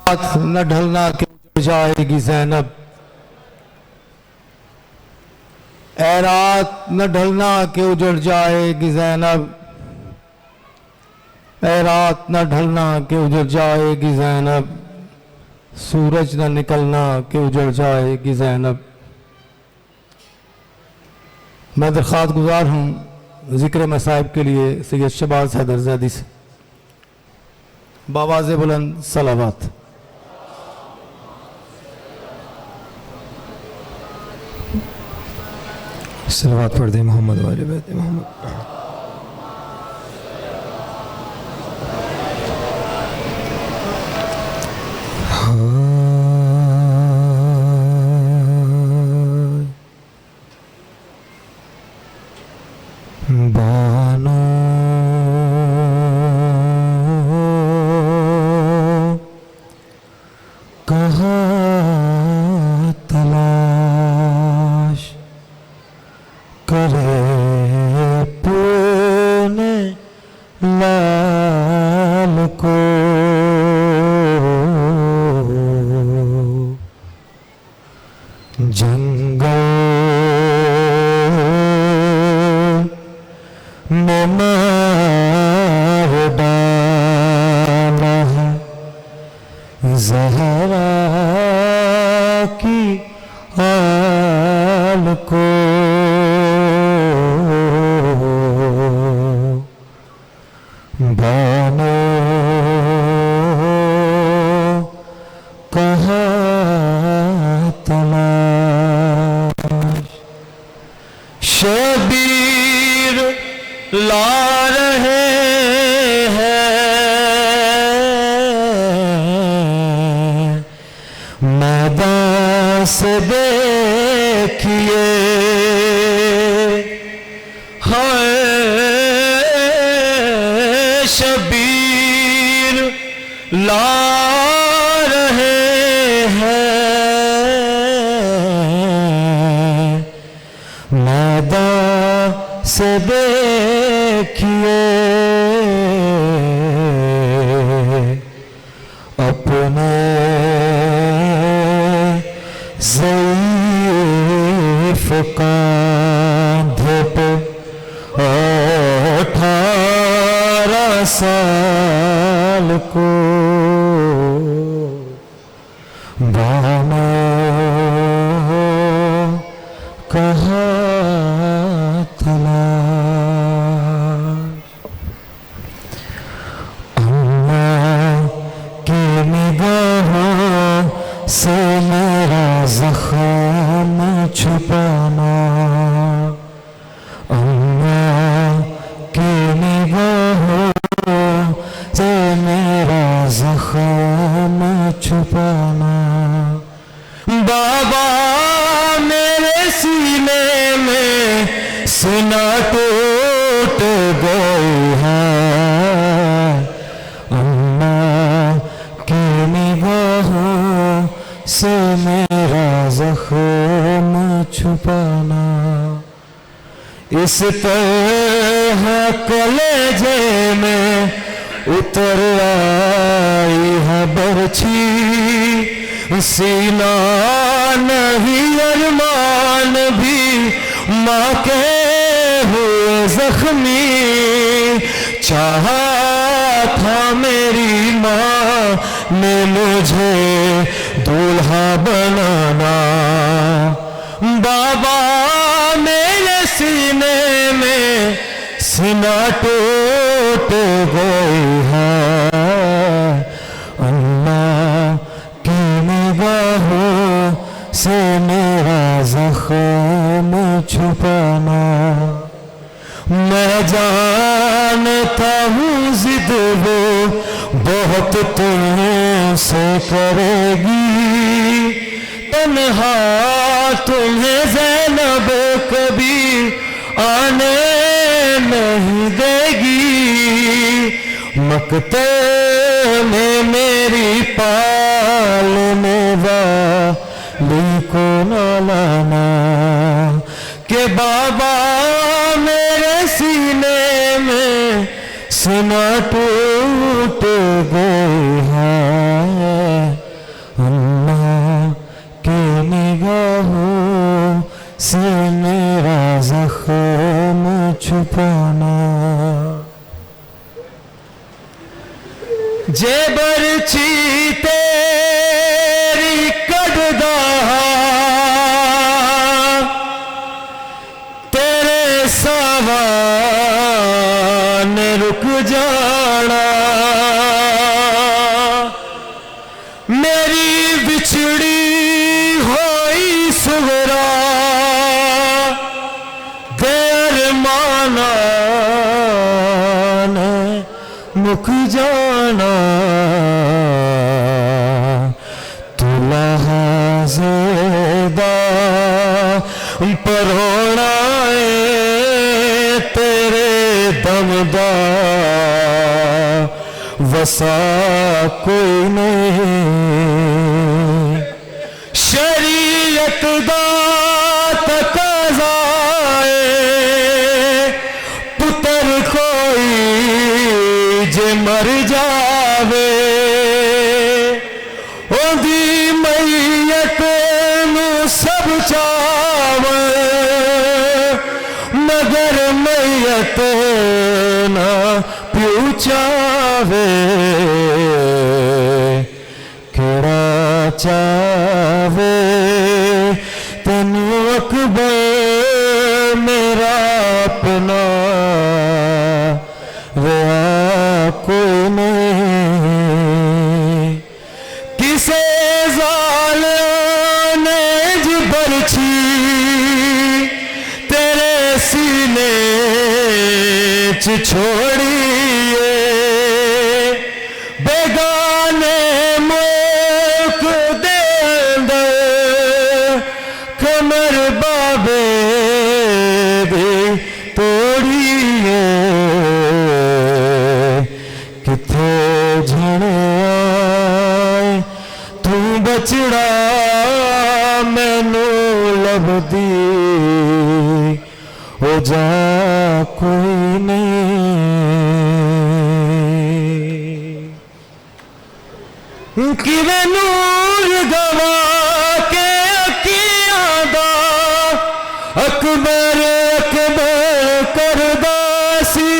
रात न ढलना के उजड़ जाएगी ज़ैनब, ऐ रात न ढलना के उजड़ जाएगी ज़ैनब, ऐ रात न ढलना के उजड़ जाएगी ज़ैनब, सूरज न निकलना के उजड़ जाएगी ज़ैनब। मैं दरख्वास्त गुजार हूँ ज़िक्र मसाइब के लिए सैयद शहबाज हैदर ज़ैदी से बावाज़े बुलंद सलावत। सलावत पढ़ दे मोहम्मद वाले बैत मोहम्मद। बानो कहाँ तलाश करे पुणे लाल को, जंगल में मार डाला है ज़हरा की आल को, बानो कहाँ तलाश, शबीर ला रहे हैं मैदान से देखिए, हाय शबीर ला रहे हैं मैदान से देखिए, अपने ज़ईफ़ कांधे पे 18 साल को, बानो कहाँ तलाश, अल्लाह की निगाहों से मेरा ज़ख़म छुपाना, अल्लाह की निगाहों से मेरा ज़ख़म छुपाना, बाबा मेरे सीने में सीना टूट गई है, अल्लाह की निगाहों से मेरा ज़ख़म छुपाना, इस तरह कलेजे में उतर आई है बरछी, सीना नहीं अरमान भी माँ के हुए जख्मी, चाहा था मेरी माँ ने मुझे दूल्हा बनाना, बाबा मेरे सीने में सीना टूट गई है, अल्लाह की निगाहों से मेरा ज़ख़म छुपाना, मैं जानता हूँ ज़िद वो बहुत तुमसे करेगी, तन्हा तुम्हें ज़ैनब कभी आने नहीं देगी, मकते में मेरी पालने वाली को न लाना, के बाबा मेरे सीने में सीना टूट गई है, जे बरछी तेरी कढ़दा तेरे सावन रुक जाना मेरी बिछड़ी होई सुवरा देर माना ने मुक जाना तुला ज़ेदा परोना तेरे दमदा वसा कोई नहीं शरीयत दा तकाज़ा पुत्र कोई जे मर जावे ओदी मैयत नू सब चावे मगर मैयत ना प्यू चावे केड़ा चावे तेनू अकबर मेरा अपना रहा कोई नहीं किसे ज़ालिम ने जी बरछी तेरे सीने च छोड़ी बेगाने मुल्क दे अंदर कमर बाबे दी तोड़िए किथे झणे आए तू बचड़ा मैनू लभदी ओ जा कोई नहीं किवे नूर गवा के अखियां दा अकबर अकबर करदा सी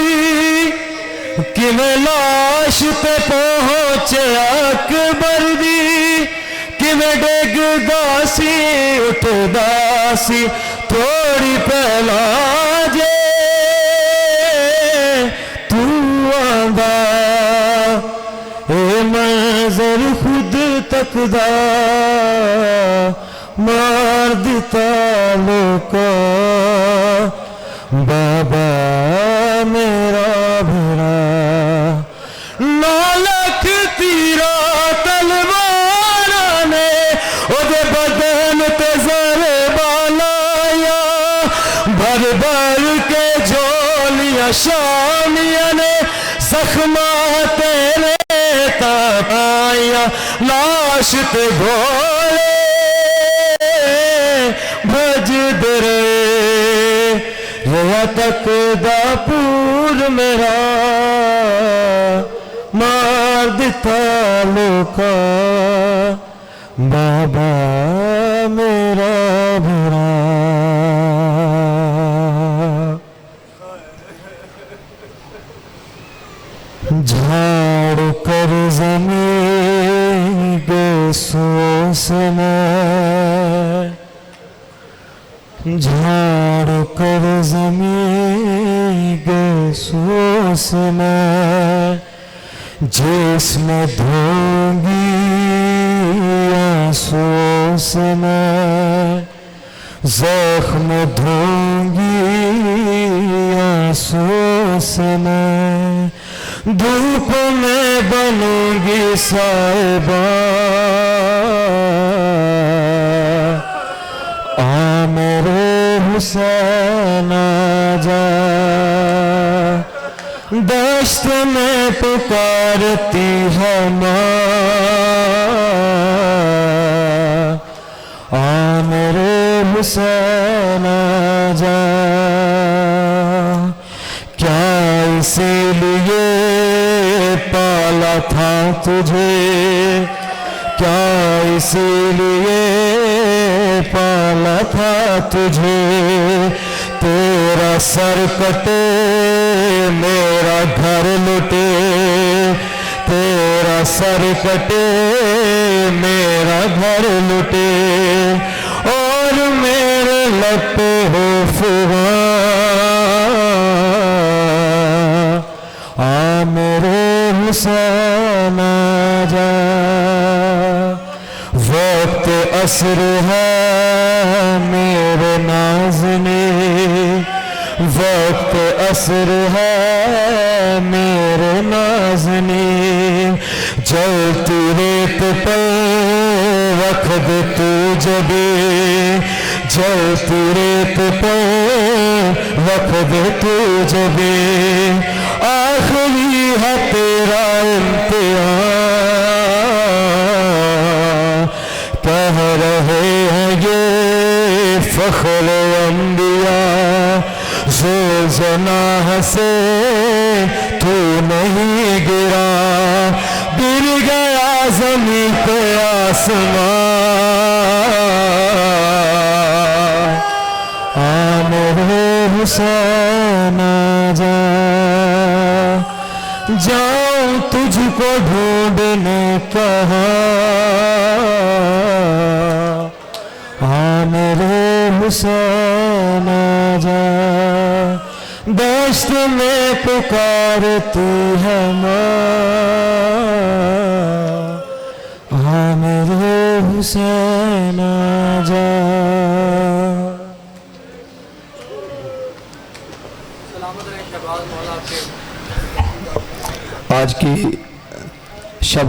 किवें लाश ते पहुंचे अकबर दी किवें डिगदा सी उठदा सी थोड़ी पहला जे तू आंदा ए मंजर खुद तकदा मार दिता लोका बाबा मेरा भरा 9 लाख तीरा तलवारा ने ओदे बदन ते ज़रबा लाया भर भर के झोलियां शामिया ने जख्मा तेरे तपाया लाश ते घोड़े भजदे रहा तक दापूर मेरा मार दिता लोका बाबा मेरा भरा झाड़ कर ज़मीन के सोस में झाड़ कर ज़मीन के सोस में जिसमें धोंगी आंसू में जख्म धोंगी आंसू में धूप में बनूंगी साहिबा आ मेरे हुसैन आजा दश्त में पुकारती है माँ आ मेरे हुसैन आजा क्या इसीलिए पाला था तुझे क्या इसीलिए पाला था तुझे तेरा सर कटे मेरा घर लुटे तेरा सर कटे, मेरा घर लुटे, और मेरे लब पे हो फुआ। आ मेरे हुसैन आजा, वक्त असर है मेरे नाज़ने, वक्त असर है मेरे नाज़ने। जलती रेत पर रख दे तू जबे, जलती रेत पर रख दे तू जबे। आखिरी है तेरा इम्तिहान, कह रहे हैं ये फख्र अंबिया, ज़ुल्ज़नाह से तू नहीं गिरा, गिर गया ज़मीन पे आसमां। आ मेरे हुसैन आजा, जाऊं तुझको ढूंढने कहाँ। आ मेरे हुसैन आजा, दश्त में पुकारती है माँ। आ मेरे हुसैन आजा। आज की शब